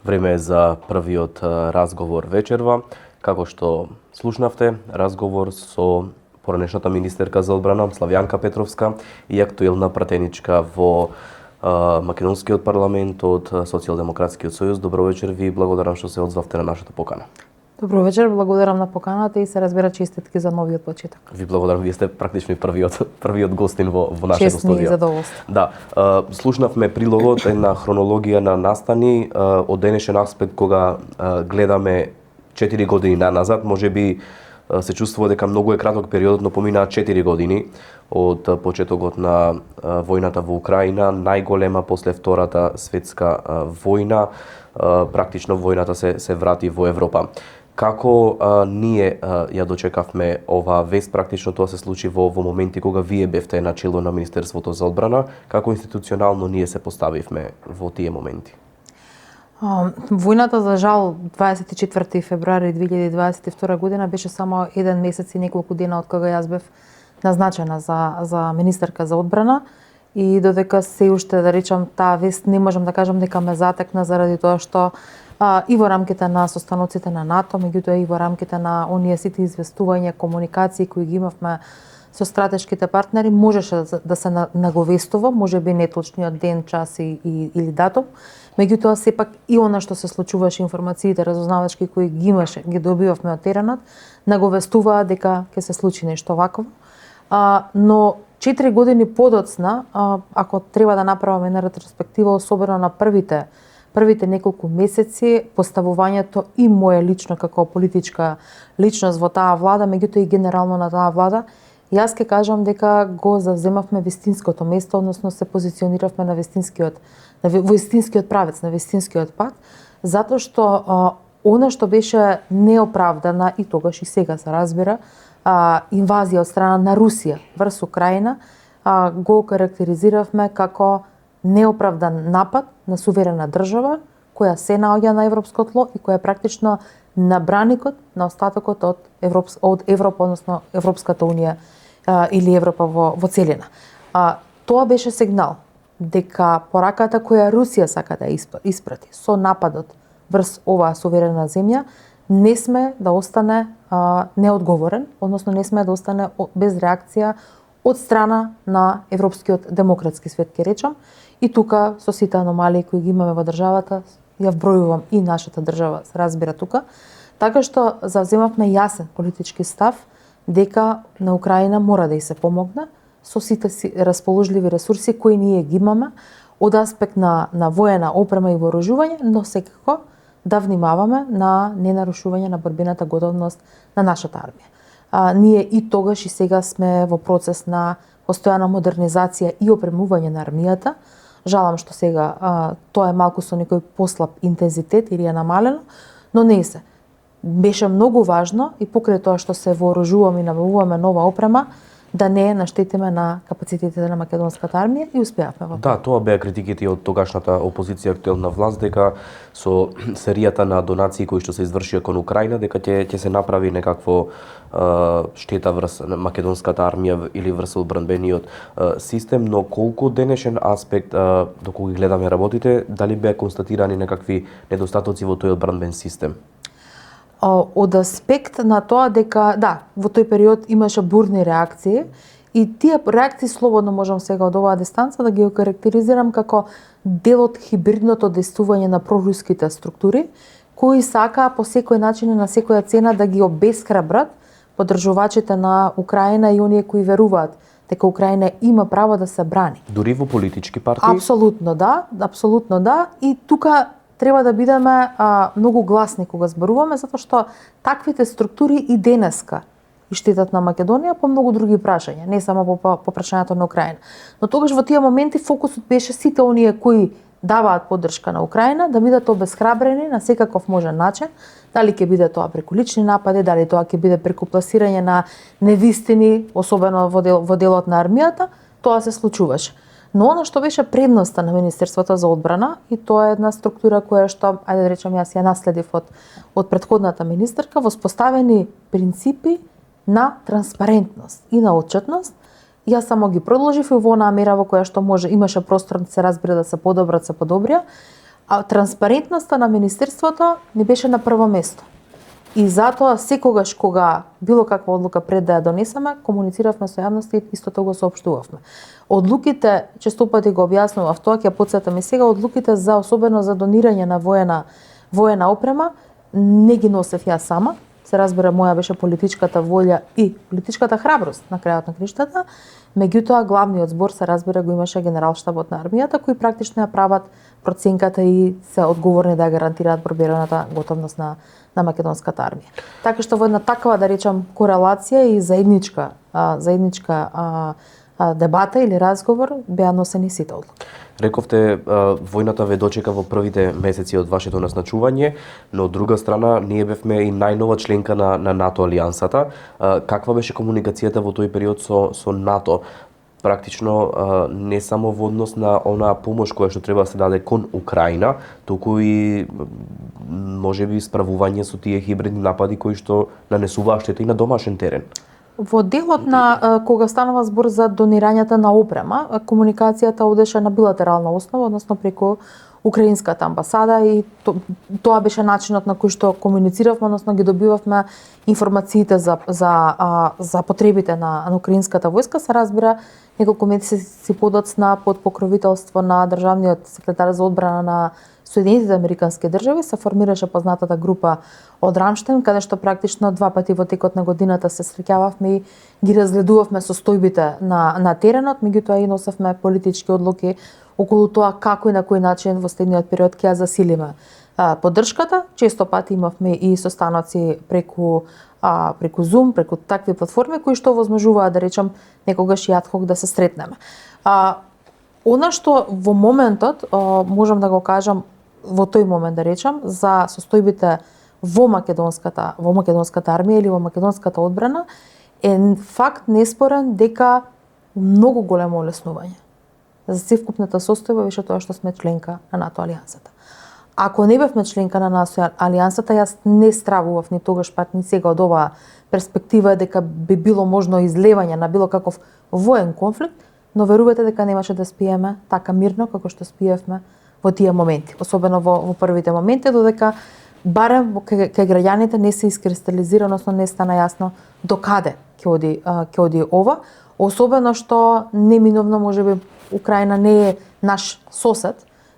Време е за првиот разговор вечерва. Како што слушнавте, разговор со поранешната министерка за одбрана Славјанка Петровска и актуелна пратеничка во Македонскиот парламент од Социјалдемократскиот сојуз. Добро вечер, ви благодарам што се одзвавте на нашата покана. Добро вечер, благодарам на поканата и се разбира честитки за новиот почеток. Ви благодарам, вие сте практично првиот гостин во нашето студио. Чест ми и задоволство. Да, слушнавме прилогот, една хронологија на настани од денешен аспект кога гледаме 4 години назад, можеби се чувствува дека многу е краток периодот, но поминаа 4 години од почетокот на војната во Украина, најголема после Втората светска војна, практично војната се врати во Европа. Како ние ја дочекавме ова вест, практично тоа се случи во моменти кога вие бевте на чело на Министерството за одбрана, како институционално ние се поставивме во тие моменти? Војната, за жал, 24 февруари 2022 година беше само еден месец и неколку дена од кога јас бев назначена за министерка за одбрана и додека се уште, да речам, таа вест не можам да кажам дека ме затекна заради тоа што и во рамките на состаноците на НАТО, меѓутоа и во рамките на оние сите известувања, комуникации кои ги имавме со стратешките партнери, можеше да се наговестува, можеби не точниот ден, час или датум, меѓутоа сепак и она што се случуваше, информациите разузнавачки кои ги имаше, ги добивавме од теренот, наговестуваа дека ќе се случи нешто вакво. Но 4 години подоцна, ако треба да направиме една ретроспектива, особено на првите неколку месеци, поставувањето и моje лично како политичка личност во таа влада, меѓутоа и генерално на таа влада, јас ќе кажам дека го завземавме вистинското место, односно се позициониравме на вистинскиот правец, на вистинскиот пат, затоа што она што беше неоправдана и тогаш и сега се разбира, инвазија од страна на Русија врз Украина, го карактеризиравме како неоправдан напад на суверена држава која се наоѓа на европско тло и која е практично на браникот на остатокот од Европа, односно Европската унија или Европа во целина. Тоа беше сигнал дека пораката која Русија сака да испрати со нападот врз оваа суверена земја не сме да остане неодговорен, односно не сме да остане без реакција од страна на европскиот демократски свет, ке речам, и тука со сите аномалии кои ги имаме во државата, ја вбројувам и нашата држава, се разбира тука, така што завземавме јасен политички став дека на Украина мора да и се помогне со сите си расположливи ресурси кои ние ги имаме од аспект на воена опрема и вооружување, но секако да внимаваме на ненарушување на борбената готовност на нашата армија. Ние и тогаш и сега сме во процес на постојана модернизација и опремување на армијата. Жалам што сега тоа е малку со некој послаб интензитет или е намалено, но не се. Беше многу важно и покрај тоа што се вооружуваме и набавуваме нова опрема, да не наштетиме на капацитетите на македонската армија и успеавме во Да, тоа. тоа беа критиките од тогашната опозиција актуелна власт дека со серијата на донации кои што се извршија кон Украина дека ќе се направи некакво штета врз македонската армија или врз одбранбениот систем, но колку денешен аспект доколку ги гледаме работите, дали беа констатирани некакви недостатоци во тој одбранбен систем? Од аспект на тоа дека, да, во тој период имаше бурни реакции и тие реакции слободно можам сега од оваа дистанца да ги окарактеризирам како дел од хибридното действување на проруските структури, кои сакаа по секој начин и на секоја цена да ги обесхрабрат поддржувачите на Украина и оние кои веруваат дека Украина има право да се брани. Дури во политички партии? Апсолутно да. И тука треба да бидеме многу гласни кога зборуваме, затоа што таквите структури и денеска и штетат на Македонија по многу други прашања, не само по прашањето на Украина. Но тогаш во тие моменти фокусот беше сите оние кои даваат поддршка на Украина да бидат обесхрабрени на секаков можен начин, дали ќе биде тоа преку лични напади, дали тоа ќе биде преку пласирање на невистини, особено во делот на армијата, тоа се случуваше. Но она што беше предноста на Министерството за одбрана, и тоа е една структура која што, ајде да речам, јас ја наследив од претходната министерка, воспоставени принципи на транспарентност и на отчетност. Јас само ги продолжив и во онаа мера во која што имаше простор да се разбира да се подобрат, се подобрија, А транспарентноста на министерството не беше на прво место. И затоа секогаш кога било каква одлука пред да ја донесеме, комунициравме со јавноста и истото го соопштувавме. Одлуките, често пати го објаснував тоа, ќе потсетам и сега, одлуките за особено за донирање на воена опрема не ги носев јас сама. Се разбира, моја беше политичката волја и политичката храброст на крајот на криштата. Меѓутоа, главниот збор се разбира го имаше Генералштабот на армијата, кои практично ја прават проценката и се одговорни да ја гарантираат пробираната готовност на македонската армија. Така што во една такава, да речам, корелација и заедничка дебата или разговор беа носени сите одлуки. Рековте, војната ве дочека во првите месеци од вашето назначување, но од друга страна ние бевме и најнова членка на НАТО алијансата. Каква беше комуникацијата во тој период со НАТО? Практично не само во однос на онаа помош која што треба да се даде кон Украина, туку и можеби справување со тие хибридни напади кои што нанесуваа штета и на домашен терен. Во делот на кога станува збор за донирањата на опрема, комуникацијата одеше на билатерална основа, односно преку украинската амбасада и тоа беше начинот на кој што комунициравме, односно ги добивавме информациите за потребите на украинската војска. Се разбира, неколку месеци подоцна под покровителство на државниот секретар за одбрана на Соединетите Американски држави се формираше познатата група од Рамштайн, каде што практично два пати во текот на годината се среќававме и ги разгледувавме состојбите на теренот, меѓутоа и носевме политички одлуки околу тоа како и на кој начин во следниот период ќе ја засилиме поддршката. Често пати имавме и состаноци преку Zoom, преку такви платформи кои што возможуваат, да речам, некогаш и адхок да се сретнеме. Она што во моментот можам да го кажам во тој момент, да речам, за состојбите во македонската армија или во македонската одбрана е факт неспорен дека многу големо олеснување за севкупната состојба беше тоа што сме членка на НАТО алијансата. Ако не бевме членка на НАТО алијансата, јас не стравував ни тогаш пат ни сега од оваа перспектива дека би било можно излевање на било каков воен конфликт, но верувате дека немаше да спиеме така мирно како што спиевме во тие моменти, особено во првите моменти, додека барем кај граѓаните не се искристализира, односно не стана јасно до каде ќе оди ова, особено што неминовно можеби Украина не е наш сосед,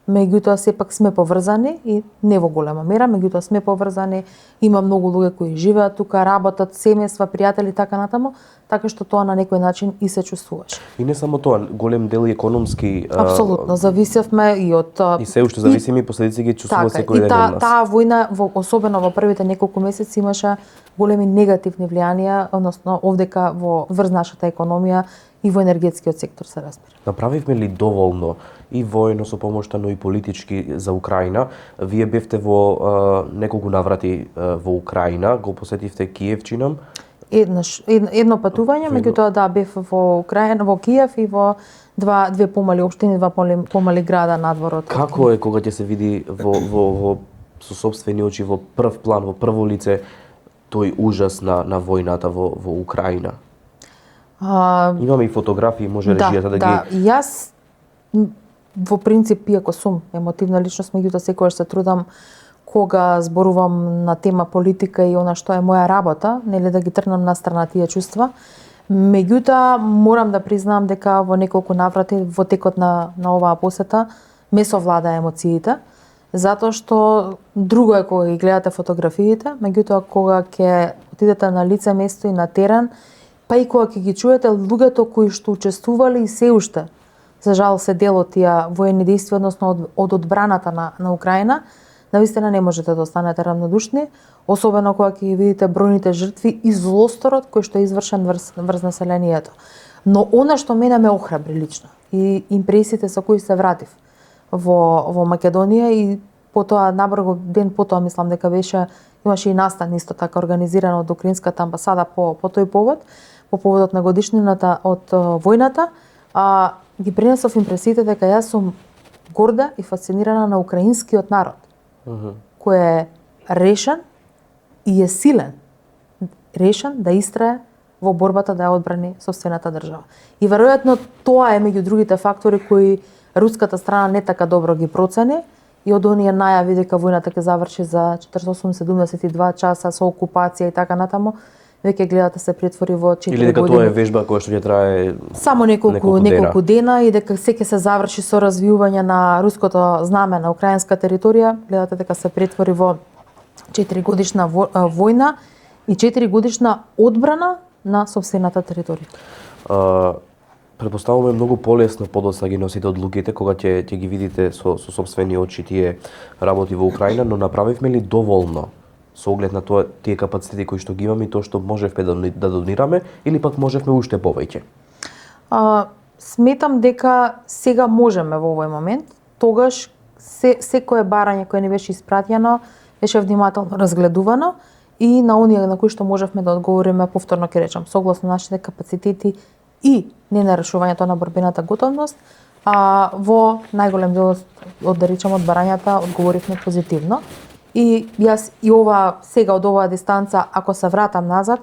меѓутоа сепак сме поврзани и не во голема мера, меѓутоа сме поврзани, има многу луѓе кои живеат тука, работат, семејства, пријатели и така натаму, така што тоа на некој начин и се чувствуваше. И не само тоа, голем дел и економски. Апсолутно, зависевме и од и се уште зависиме и последици ги чувствува секој ден од нас. Таа војна особено во првите неколку месеци имаше големи негативни влијанија, односно овдека врз нашата економија и во енергетскиот сектор, се разбира. Направивме ли доволно и војно со помошта, но и политички за Украина? Вие бевте во неколку наврати во Украина, го посетивте Киев, чинам? Едно патување, меѓутоа да, бев во Украина, во Киев и во две помали општини, два помали града надвор од. Како е кога ќе се види во со сопствени очи, во прв план, во прво лице тој ужас на војната во Украина? Имаме и фотографии, може режијата да ги... Да, јас во принцип, иако сум емотивна личност, меѓутоа секогаш се трудам кога зборувам на тема политика и она што е моја работа, нели да ги трнам на страна тие чувства. Меѓутоа, морам да признам дека во неколку наврати во текот на оваа посета ме совлада емоциите, затоа што друго е кога ги гледате фотографиите, меѓутоа кога ќе отидете на лице место и на терен, па и кога ќе ги чуете луѓето кои што учествувале и се уште, за жал се дел од тие воени дејства, односно од одбраната на Украина, навистина не можете да останете равнодушни, особено кога ќе видите бројните жртви и злосторот кој што е извршен врз населението. Но она што мене ме охрабри лично и импресиите со кои се вратив во Македонија и потоа набрзо ден потоа мислам дека имаше и настан исто така организиран од украинската амбасада по тој повод, по поводот на годишнината од војната, ги пренесов импресиите дека јас сум горда и фасцинирана на украинскиот народ, кој е решен и е силен, решен да истрае во борбата да ја одбрани сопствената држава. И веројатно тоа е меѓу другите фактори кои руската страна не така добро ги процени и од оние најави дека војната ќе заврши за 48-72 часа со окупација и така натаму, веќе гледате се претвори во 4 години. Или дека тоа е вежба која што ќе трае само неколку дена и дека се ќе се заврши со развијување на руското знаме на украинска територија, гледате дека се претвори во 4 годишна војна и 4 годишна одбрана на сопствената територија. Претпоставуваме многу полесно подоцна ги носите одлуките кога ќе ги видите со сопствени очи тие работи во Украина, но направивме ли доволно со оглед на тоа тие капацитети кои што ги имаме и тоа што можевме да донираме или пак можевме уште повеќе? Сметам дека сега можеме во овој момент, тогаш секое барање кое ни беше испратено беше внимателно разгледувано и на оние на кои што можевме да одговориме, повторно ќе речам, согласно нашите капацитети и не нарушувањето на борбената готовност, во најголем дел од да речем од барањата одговоривме позитивно. И јас и ова сега од оваа дистанца, ако се вратам назад,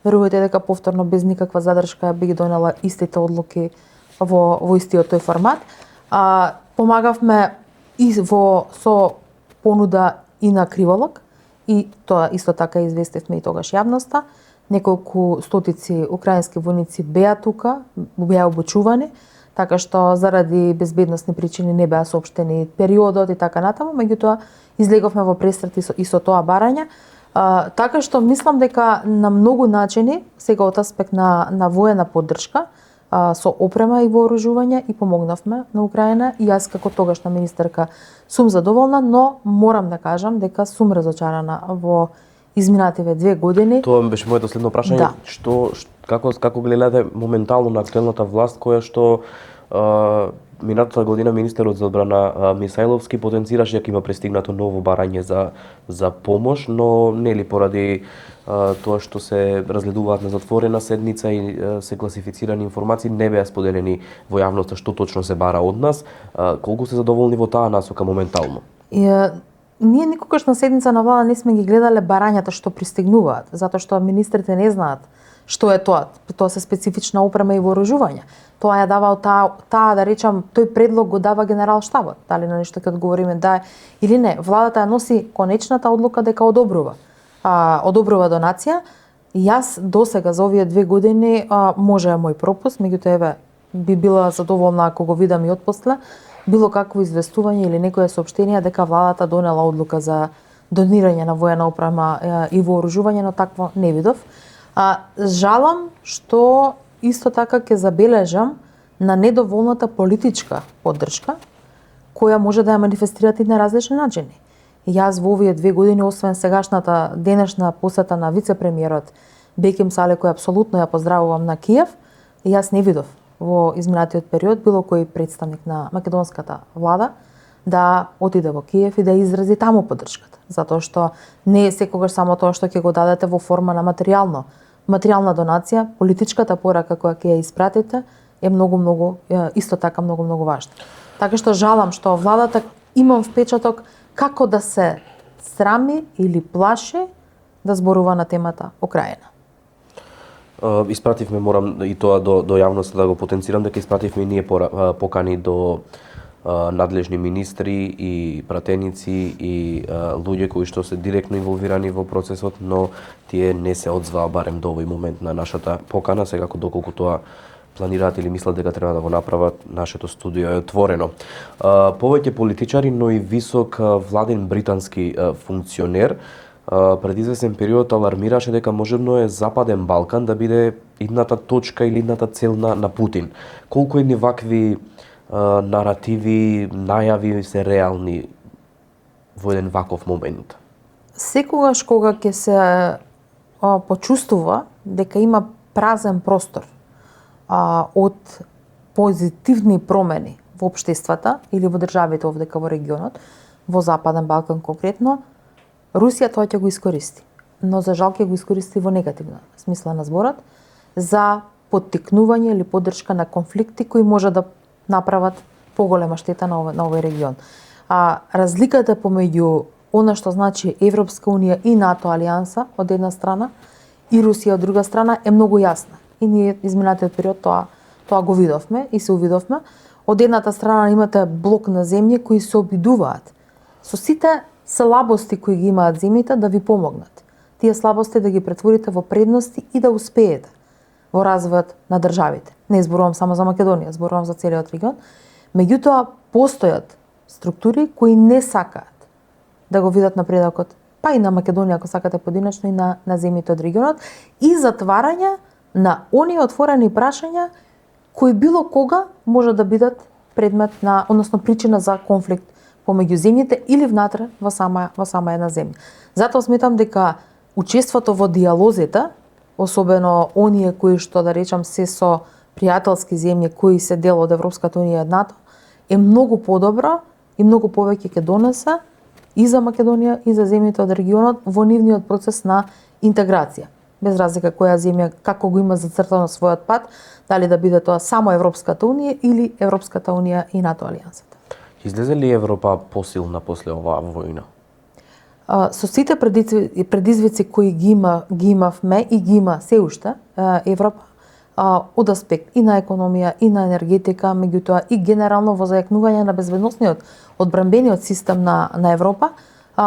верувајте дека повторно без никаква задршка би ги донела истите одлуки во истиот тој формат. Помагавме и со понуда и на криволок, и тоа исто така известивме и тогаш јавноста. Неколку стотици украински војници беа тука, беа обучувани, така што заради безбедносни причини не беа соопштени периодот и така натаму, меѓутоа излеговме во престрет и со тоа барање. Така што мислам дека на многу начини, сега од аспект на воена поддршка, со опрема и вооружување и помогнавме на Украина и јас како тогашна министерка сум задоволна, но морам да кажам дека сум разочарана во изминативе 2 години. Тоа беше моето следно прашање. Да. Како гледате моментално на актуелната власт која што минатата година министерот за одбрана Мисајловски потенцираше дека има пристигнато ново барање за помош, но нели поради тоа што се разгледуваат на затворена седница и се класифицирани информации не беа споделени во јавноста што точно се бара од нас. Колку сте задоволни во таа насока моментално? Ние никогаш на седница на влада не сме ги гледале барањата што пристигнуваат, затоа што министрите не знаат што е тоа. Тоа се специфична опрема и вооружување. Тоа ја дава таа да речам, тој предлог го дава генералштабот. Дали на нешто ќе одговориме да или не. Владата ја носи конечната одлука дека одобрува донација. Јас досега за овие 2 години може е мој пропуст, меѓутоа еве би била задоволна ако го видам и отпосле било какво известување или некое соопштение дека владата донела одлука за донирање на воена опрема и вооружување, но такво не видов. Жалам што исто така ќе забележам на недоволната политичка поддршка која може да ја манифестирате на различни начини. Јас во овие 2 години, освен сегашната денешна посета на вице-премиерот Беким Сале, кој апсолутно ја поздравувам на Киев, јас не видов во изминатиот период било кој представник на македонската влада да отиде во Киев и да изрази таму поддршката. Затоа што не е секогаш само тоа што ќе го дадете во форма на материјална донација, политичката порака која ќе ја испратите е многу исто така многу важна. Така што жалам што владата имам впечаток како да се срами или плаши да зборува на темата Украина. Испративме, морам и тоа до јавноста да го потенцирам, дека испративме и ние покани до надлежни министри и пратеници и луѓе кои што се директно инволвирани во процесот, но тие не се одзваа барем до овој момент на нашата покана. Сега доколку тоа планираат или мислат дека треба да го направат, нашето студио е отворено. Повеќе политичари, но и висок владен британски функционер пред известен период алармираше дека можебно е Западен Балкан да биде идната точка или идната цел на Путин. Колку едни вакви наративи, најави се реални во еден ваков момент? Секогаш кога ќе се почувствува дека има празен простор од позитивни промени во општествата или во државите овдека во регионот, во Западен Балкан конкретно, Русија тоа ќе го искористи, но за жал ќе го искористи во негативна смисла на зборот, за поттикнување или поддршка на конфликти кои може да направат поголема штета на овој регион. Разликата помеѓу она што значи Европска унија и НАТО алијанса од една страна и Русија од друга страна е многу јасна. И ние изминатиот период тоа го видовме и се увидовме. Од едната страна имате блок на земји кои се обидуваат со сите слабости кои ги имаат земјите да ви помогнат. Тие слабости да ги претворите во предности и да успеете во развојот на државите. Не зборувам само за Македонија, зборувам за целиот регион. Меѓутоа, постојат структури кои не сакаат да го видат напредокот, па и на Македонија, ако сакате поединечно, и на земјите од регионот, и затварање на оние отворени прашања кои било кога може да бидат предмет на, односно причина за конфликт помеѓу земјите или внатре во сама една земја. Затоа сметам дека учеството во диалозите, особено оние кои што да речам се со пријателски земји кои се дел од Европската унија и НАТО, е многу подобро и многу повеќе ќе донесе и за Македонија и за земјите од регионот во нивниот процес на интеграција. Без разлика која земја како го има зацртано својот пат, дали да биде тоа само Европската унија или Европската унија и НАТО алијансата. Излезе ли Европа посилна после оваа војна? Со сите предизвици кои ги имавме и ги има се уште Европа, од аспект и на економија, и на енергетика, меѓутоа и генерално во зајакнување на безбедносниот одбранбениот систем на Европа,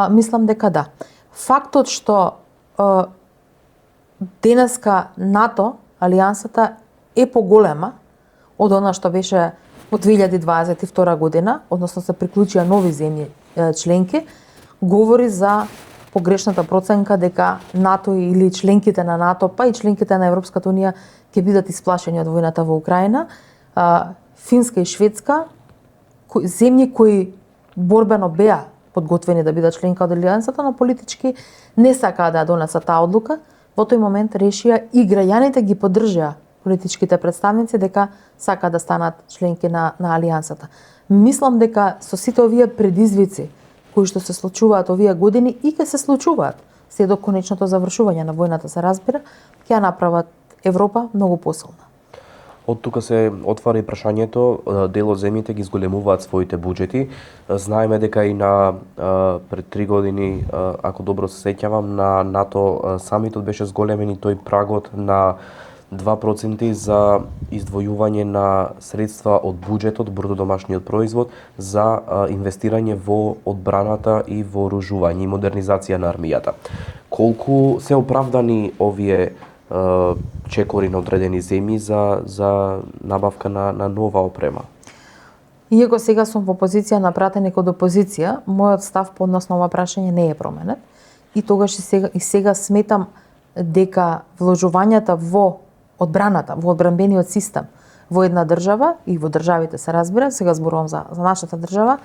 мислам дека да. Фактот што денеска НАТО, алијансата, е поголема од она што беше во 2022 година, односно се приклучија нови земји членки, говори за погрешната проценка дека НАТО или членките на НАТО, па и членките на Европската унија ќе бидат исплашени од војната во Украина. Финска и Шведска, земји кои борбено беа подготвени да бидат членка од алијансата, но политички не сакаа да донесат таа одлука, во тој момент решија и граѓаните ги поддржаа политичките представници дека сака да станат членки на алијансата. Мислам дека со сите овие предизвици кои што се случуваат овие години и ќе се случуваат се до конечното завршување на војната, се разбира, ќе направат Европа многу посилна. Од тука се отвара и прашањето, дел од земјите ги зголемуваат своите буџети. Знаеме дека и на пред 3 години, ако добро се сеќавам, на НАТО самитот беше зголемен и тој прагот на 2% за издвојување на средства од буџетот, бруто домашниот производ, за инвестирање во одбраната и вооружување и модернизација на армијата. Колку се оправдани овие чекори на одредени земји за набавка на нова опрема? Иако сега сум во позиција на пратеник од опозиција, мојот став по однос на ова прашање не е променет. И тогаш и сега сметам дека вложувањата во одбраната, во одбранбениот систем во една држава и во државите, се разбира, сега зборувам за нашата држава,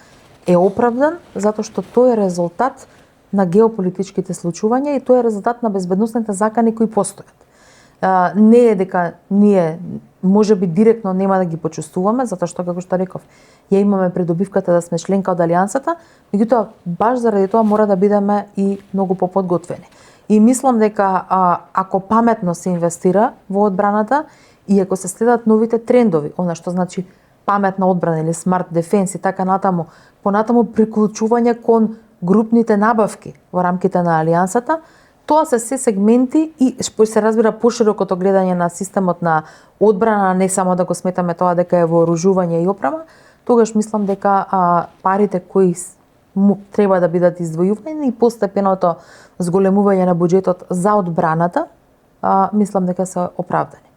е оправдан затоа што тој е резултат на геополитичките случувања и тој е резултат на безбедносните закани кои постојат. Не е дека ние можеби директно нема да ги почувствуваме, затоа што, како што реков, ја имаме придобивката да сме членка од алијансата, меѓутоа баш заради тоа мора да бидеме и многу поподготвени. И мислам дека ако паметно се инвестира во одбраната и ако се следат новите трендови, она што значи паметна одбрана или smart defense и така натаму, понатаму приклучување кон групните набавки во рамките на алијансата, тоа се се сегменти и се разбира поширокото гледање на системот на одбрана, не само да го сметаме тоа дека е вооружување и опрема, тогаш мислам дека парите кои треба да бидат издвојувани и постепеното зголемување на буџетот за одбраната, мислам дека се оправдани.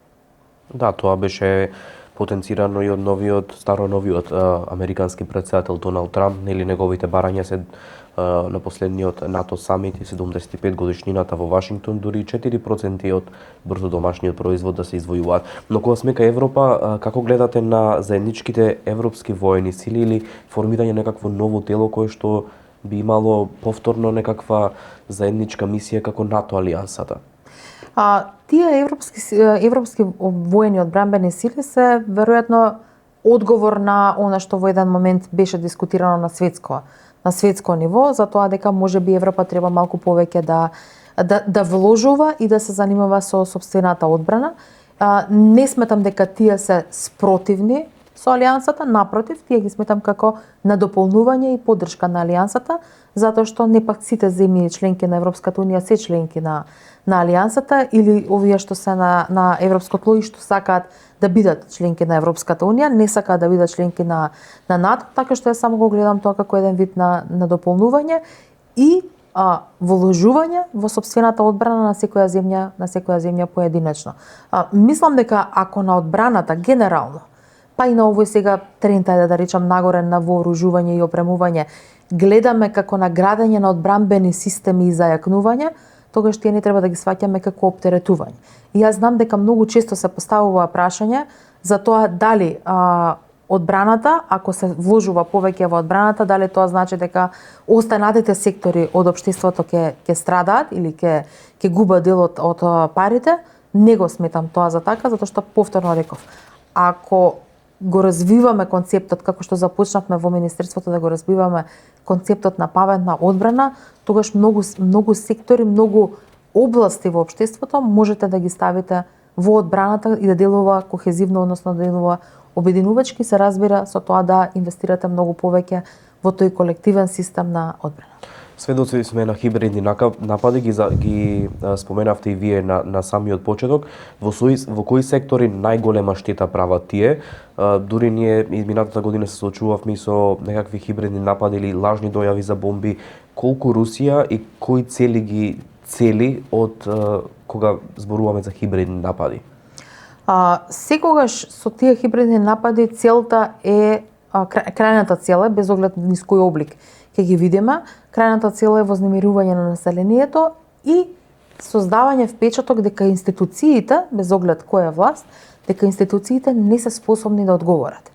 Да, тоа беше потенцирано и од староновиот американски претседател Доналд Трамп, нели неговите барања се на последниот НАТО самит и 75 годишнината во Вашингтон, дури 4% од брутто домашниот производ да се издвојуваат. Но кога сме кај Европа, како гледате на заедничките европски воени сили или формирање некакво ново тело кое што би имало повторно некаква заедничка мисија како НАТО алијансата? Тие европски воени одбранбени сили се веројатно одговор на она што во еден момент беше дискутирано на светско ниво, за тоа дека можеби Европа треба малку повеќе да вложува и да се занимава со сопствената одбрана. Не сметам дека тие се спротивни со алијансата, напротив, тие ги сметам како надополнување и поддршка на алијансата, затоа што не пак сите земји членки на Европската унија се членки на алијансата или овие што се на европско тло и што сакаат да бидат членки на Европската унија, не сакаат да бидат членки на НАТО, така што ја само го гледам тоа како еден вид на дополнување и вложување во сопствената одбрана на секоја земја поединечно. Мислам дека ако на одбраната генерално, па и на овој сега тренд, да речам, нагоре на вооружување и опремување, гледаме како на градење на одбранбени системи и зајакнување, тогаш тие не треба да ги сваќаме како оптеретување. И јас знам дека многу често се поставува прашање за тоа дали одбраната, ако се вложува повеќе во одбраната, дали тоа значи дека останатите сектори од општеството ќе страдаат или ќе губат дел од парите. Не го сметам тоа за така, затоа што повторно реков, ако го развиваме концептот како што започнавме во Министерството да го развиваме концептот на паметна одбрана, тогаш многу сектори, многу области во општеството можете да ги ставите во одбраната и да делува кохезивно, односно да делува обединувачки, се разбира со тоа да инвестирате многу повеќе во тој колективен систем на одбрана. Сведоци сме на хибридни напади, ги споменавте и вие на самиот почеток. Во кои сектори најголема штета прават тие? Дури ние изминатата година се соочувавме со некакви хибридни напади или лажни дојави за бомби. Колку Русија и кои цели ги цели од кога зборуваме за хибридни напади? Секогаш со тие хибридни напади целта е крајната цел е, без оглед низ кој облик ќе ги видиме, крајната цел е вознемирување на населението и создавање впечаток дека институциите, без оглед која е власт, дека институциите не се способни да одговорат.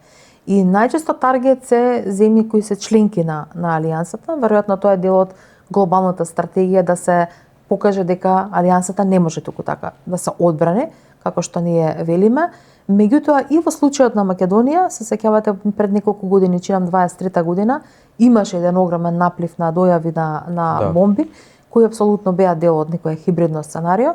И најчесто таргет се земји кои се членки на алијансата, веројатно тоа е дел од глобалната стратегија да се покаже дека алијансата не може туку така да се одбрани, како што ние велиме. Меѓутоа и во случајот на Македонија, се сеќавате пред неколку години, чинам 23-та година, имаше еден огромен наплив на дојави на бомби, кои апсолутно беа дел од некој хибридно сценарио.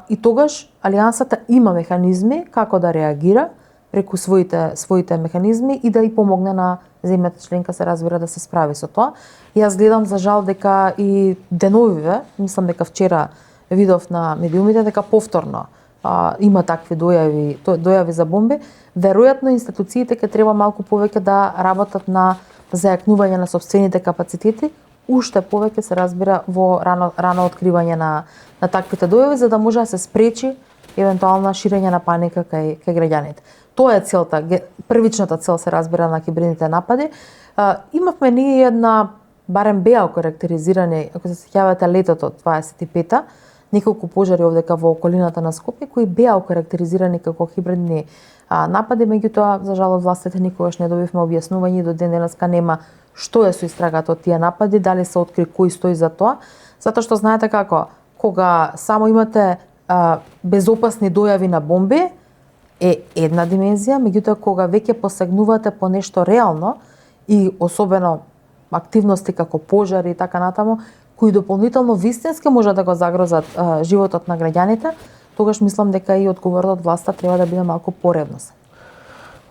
И тогаш алијансата има механизми како да реагира преку своите механизми и да и помогне на земјата членка, се разбира, да се справи со тоа. Јас гледам за жал дека и деновиве, мислам дека вчера видов на медиумите дека повторно има такви дојави за бомби. Веројатно институциите ќе треба малку повеќе да работат на зајакнување на сопствените капацитети, уште повеќе се разбира во рано откривање на таквите дојави, за да може да се спречи евентуална ширење на паника кај граѓаните. Тоа е целта, првичната цел се разбира на хибридните напади. Имавме ние една, барем беа окарактеризирани, ако се сеќавате летото 25-та, неколку пожари овдека во околината на Скопје кои беа окарактеризирани како хибридни напади, меѓутоа за жал од властите никогаш не добивме објаснување и до ден денеска нема што е со истрагата од тие напади, дали се откри кој стои за тоа, затоа што знаете како, кога само имате безопасни дојави на бомби е една димензија, меѓутоа кога веќе посегнувате по нешто реално и особено активности како пожари и така натаму, кои дополнително вистински може да го загрозат животот на граѓаните, тогаш мислам дека и одговорот од власта треба да биде малку поревносен.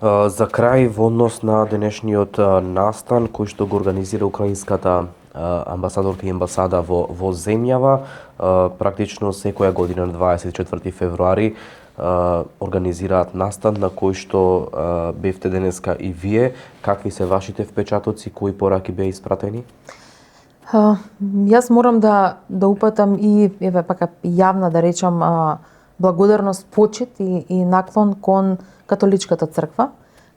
За крај, во однос на денешниот настан кој што го организира украинската амбасадорка и амбасада во земјава, практично секоја година на 24 февруари организираат настан на кој што бевте денеска и вие. Какви се вашите впечатоци, кои пораки беа испратени? Јас морам да упатам и пака јавна да речам благодарност, почит и наклон кон католичката црква,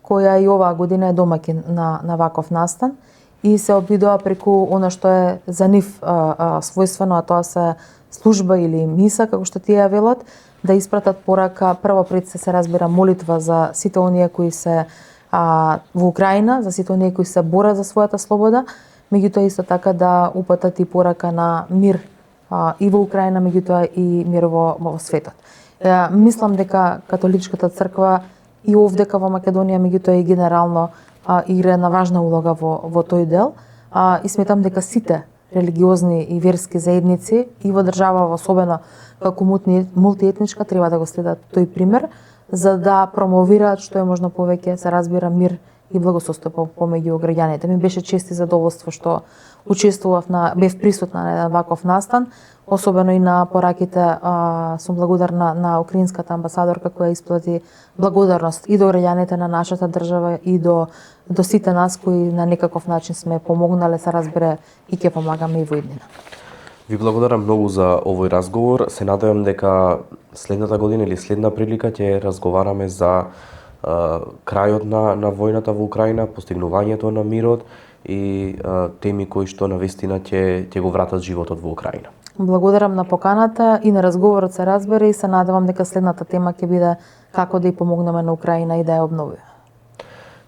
која и оваа година е домаќин на ваков настан и се обидува преку она што е за нив својствено, а тоа се служба или миса, како што тие ја велат, да испратат порака, прво пред се разбира молитва за сите оние кои се во Украина, за сите оние кои се борат за својата слобода, меѓутоа исто така да упатат и порака на мир и во Украина, меѓутоа и мир во светот. Мислам дека католичката црква и овдека во Македонија, меѓутоа и генерално игра една важна улога во тој дел, и сметам дека сите религиозни и верски заедници и во држава особено како мултиетничка треба да го следат тој пример, за да промовираат што е можно повеќе се разбира мир и благосостојба помеѓу граѓаните. Ми беше чест и задоволство што бев присутна на еден ваков настан, особено и на пораките. Сум благодарна на украинската амбасадорка која исплати благодарност и до граѓаните на нашата држава и до сите нас кои на некаков начин сме помогнале, се разбере и ќе помагаме и во иднина. Ви благодарам многу за овој разговор. Се надевам дека следната година или следна прилика ќе разговараме за крајот на војната во Украина, постигнувањето на мирот и теми кои што навистина ќе го вратат животот во Украина. Благодарам на поканата и на разговорот, се разбере, и се надевам дека следната тема ќе биде како да ја помогнеме на Украина и да ја обновиме.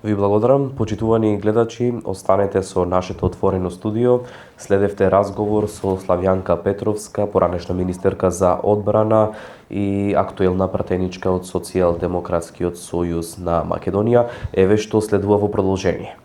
Ви благодарам, почитувани гледачи, останете со нашето отворено студио. Следевте разговор со Славјанка Петровска, поранешна министерка за одбрана и актуелна пратеничка од Социјалдемократскиот сојуз на Македонија. Еве што следува во продолжение.